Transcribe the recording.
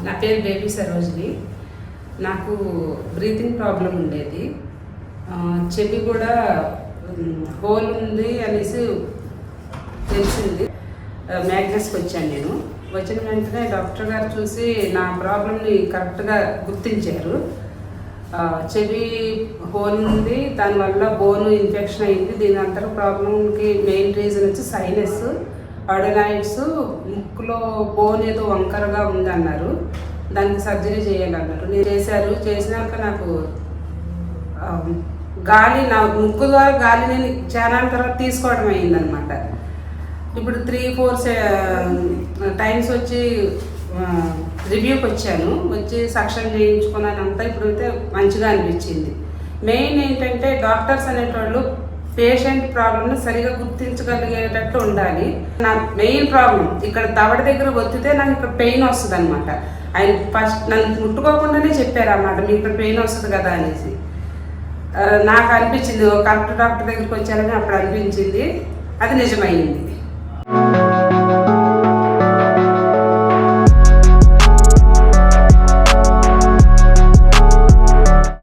నా పేరు బేబీ సరోజిని. నాకు బ్రీతింగ్ ప్రాబ్లం ఉండేది. చెవి కూడా హోల్ ఉంది అనేసి తెలిసింది. మ్యాగ్నస్కి వచ్చాను నేను. వచ్చిన వెంటనే డాక్టర్ గారు చూసి నా ప్రాబ్లమ్ని కరెక్ట్గా గుర్తించారు. చెవి హోల్ ఉంది, దానివల్ల బోన్ ఇన్ఫెక్షన్ అయింది. దీని అంతర ప్రాబ్లంకి మెయిన్ రీజన్ వచ్చి సైనస్, అడెనాయిడ్స్, ముక్కులో బోన్ ఏదో వంకరగా ఉందన్నారు. దానికి సర్జరీ చేయాలన్నారు. నేను చేసినాక నాకు గాలి నా ముక్కు ద్వారా గాలి నేను చాలా తర్వాత తీసుకోవడం అయిందనమాట. ఇప్పుడు 3-4 టైమ్స్ వచ్చి రివ్యూకి వచ్చి సక్షన్ చేయించుకున్నాను అంతా. ఇప్పుడైతే మంచిగా అనిపించింది. మెయిన్ ఏంటంటే డాక్టర్స్ అనేటోళ్ళు పేషెంట్ ప్రాబ్లమ్ని సరిగా గుర్తించగలిగేటట్టు ఉండాలి. నా మెయిన్ ప్రాబ్లం ఇక్కడ దవడ దగ్గర ఒత్తితే నాకు ఇక్కడ పెయిన్ వస్తుంది అనమాట. ఆయన ఫస్ట్ నన్ను ముట్టుకోకుండానే చెప్పారు అన్నమాట, మీకు ఇక్కడ పెయిన్ వస్తుంది కదా అనేసి. నాకు అనిపించింది కరెక్ట్ డాక్టర్ దగ్గరికి వచ్చారని అప్పుడు అనిపించింది. అది నిజమైంది.